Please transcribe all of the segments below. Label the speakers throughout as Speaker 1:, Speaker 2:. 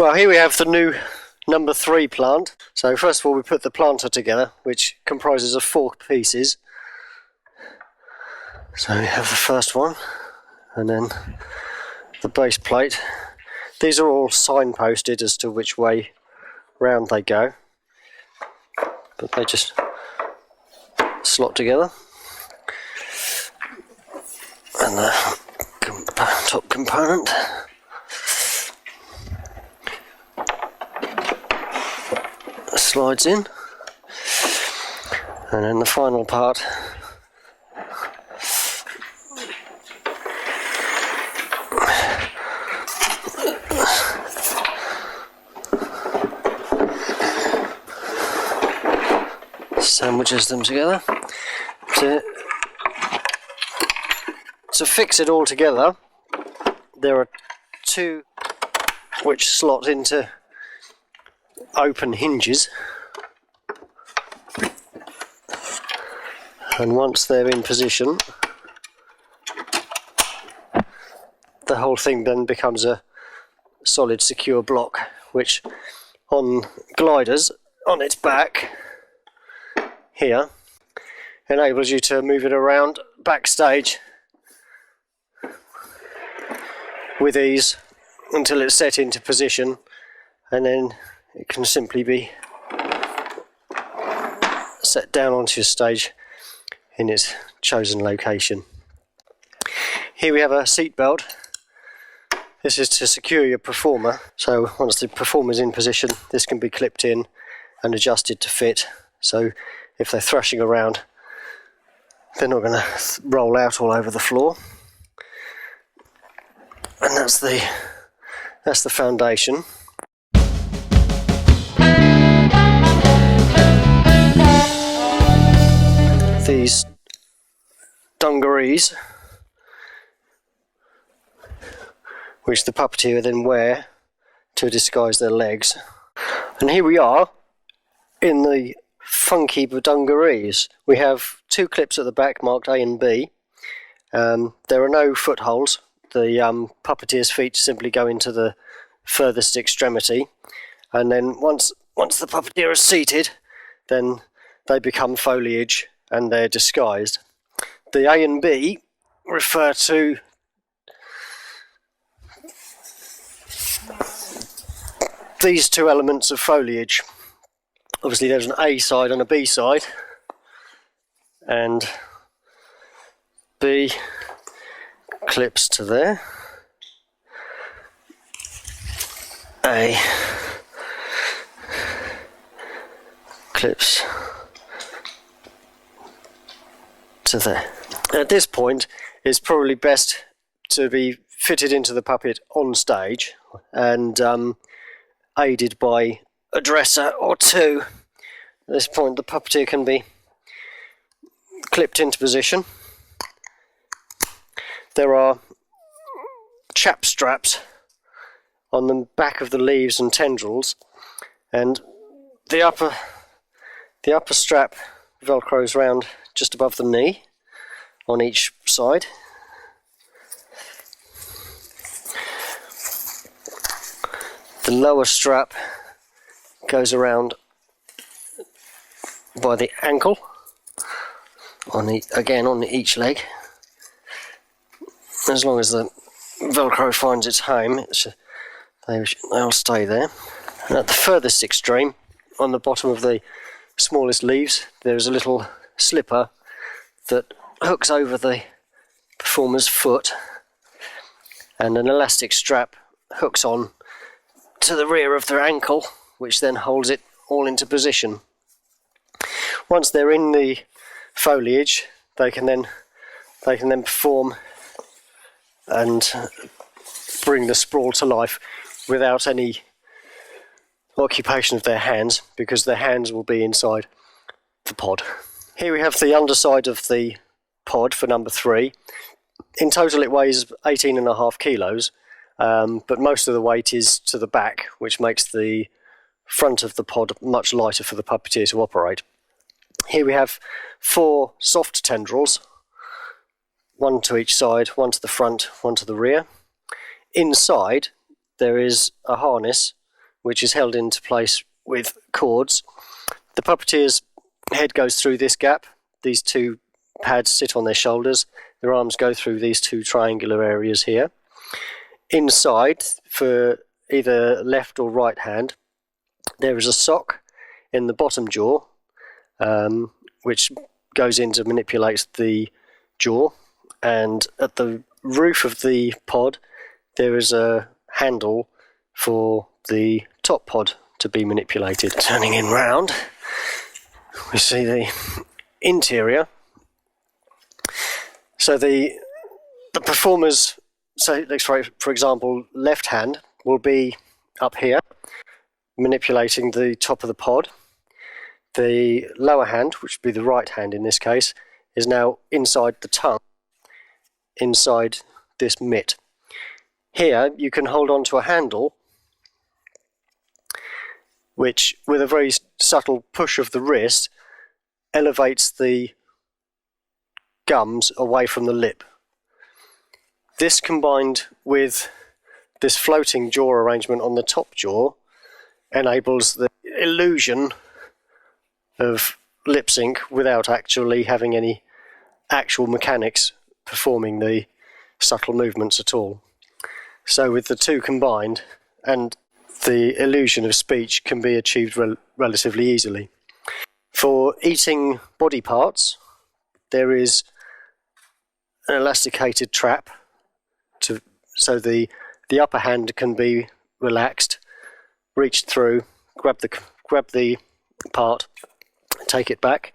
Speaker 1: Well, here we have the new number 3 plant. So first of all we put the planter together, which comprises of 4 pieces. So we have the first one, and then the base plate. These are all signposted as to which way round they go, but they just slot together. And the top component slides in, and then the final part sandwiches them together. To fix it all together, there are 2 which slot into open hinges, and once they're in position, the whole thing then becomes a solid secure block, which on gliders on its back here enables you to move it around backstage with ease until it's set into position, and then it can simply be set down onto your stage in its chosen location. Here we have a seat belt. This is to secure your performer, so once the performer is in position, this can be clipped in and adjusted to fit, so if they're thrashing around they're not going to roll out all over the floor. And that's the foundation. These dungarees, which the puppeteer then wear to disguise their legs. And here we are in the funky dungarees. We have 2 clips at the back marked A and B. There are no footholes. The puppeteer's feet simply go into the furthest extremity, and then once the puppeteer is seated, then they become foliage and they're disguised. The A and B refer to these 2 elements of foliage. Obviously there's an A side and a B side, and B clips to there, A clips to there. At this point it's probably best to be fitted into the puppet on stage and aided by a dresser or 2. At this point the puppeteer can be clipped into position. There are chap straps on the back of the leaves and tendrils, and the upper strap velcros round just above the knee on each side. The lower strap goes around by the ankle on each leg. As long as the velcro finds its home, they'll stay there. And at the furthest extreme, on the bottom of the smallest leaves, there's a little slipper that hooks over the performer's foot, and an elastic strap hooks on to the rear of their ankle, which then holds it all into position. Once they're in the foliage, they can then perform and bring the sprawl to life without any occupation of their hands, because their hands will be inside the pod. Here we have the underside of the pod for number 3. In total it weighs 18.5 kilos, but most of the weight is to the back, which makes the front of the pod much lighter for the puppeteer to operate. Here we have 4 soft tendrils, 1 to each side, 1 to the front, 1 to the rear. Inside there is a harness which is held into place with cords. The puppeteer's head goes through this gap. These two pads sit on their shoulders. Their arms go through these two triangular areas here. Inside, for either left or right hand, there is a sock in the bottom jaw, which goes in to manipulate the jaw, and at the roof of the pod there is a handle for the top pod to be manipulated. Turning in round, we see the interior. So the performers, so for example, left hand will be up here manipulating the top of the pod. The lower hand, which would be the right hand in this case, is now inside the tongue, inside this mitt. Here you can hold on to a handle which, with a very subtle push of the wrist, elevates the gums away from the lip. This, combined with this floating jaw arrangement on the top jaw, enables the illusion of lip sync without actually having any actual mechanics performing the subtle movements at all. So with the two combined, and the illusion of speech can be achieved relatively easily. For eating body parts, there is an elasticated trap so the upper hand can be relaxed, reached through, grab the part, take it back.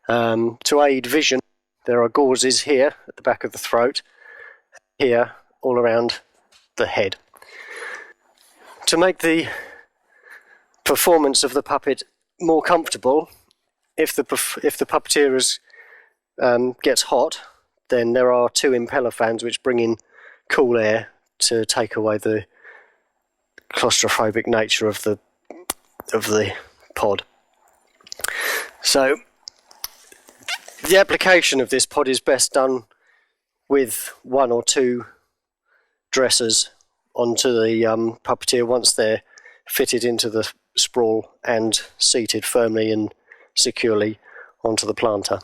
Speaker 1: To aid vision, there are gauzes here at the back of the throat, here all around the head. To make the performance of the puppet more comfortable, if the puppeteer gets hot, then there are two impeller fans which bring in cool air to take away the claustrophobic nature of the pod. So the application of this pod is best done with one or two dressers onto the puppeteer once they're fitted into the sprawl and seated firmly and securely onto the planter.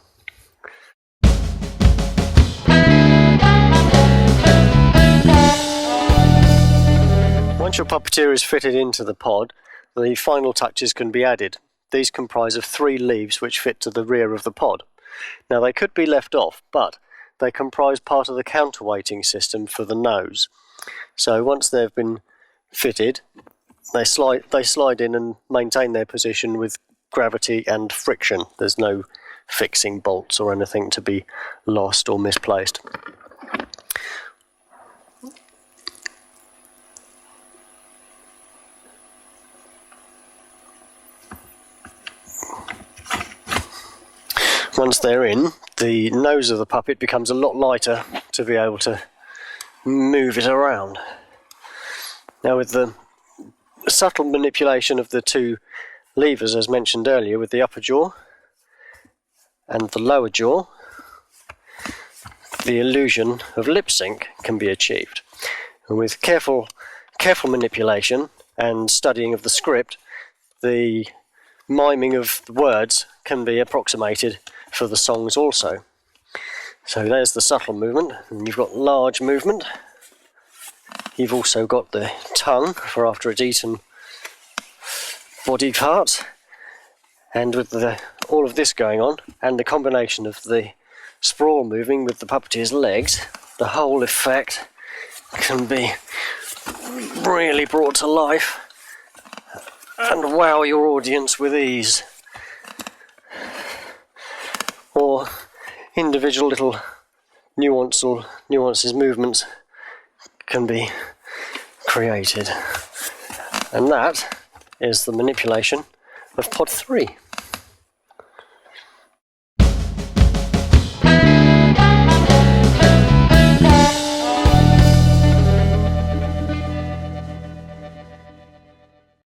Speaker 1: Once your puppeteer is fitted into the pod, the final touches can be added. These comprise of 3 leaves which fit to the rear of the pod. Now they could be left off, but they comprise part of the counterweighting system for the nose. So once they've been fitted, they slide in and maintain their position with gravity and friction. There's no fixing bolts or anything to be lost or misplaced. Once they're in, the nose of the puppet becomes a lot lighter to be able to move it around. Now, with the subtle manipulation of the 2 levers, as mentioned earlier, with the upper jaw and the lower jaw, the illusion of lip sync can be achieved. And with careful manipulation and studying of the script, the miming of the words can be approximated for the songs also. So there's the subtle movement, and you've got large movement. You've also got the tongue for after it's eaten body parts, and with all of this going on, and the combination of the sprawl moving with the puppeteer's legs, the whole effect can be really brought to life and wow your audience with ease. Or individual little nuances, movements can be created. And that is the manipulation of Pod 3.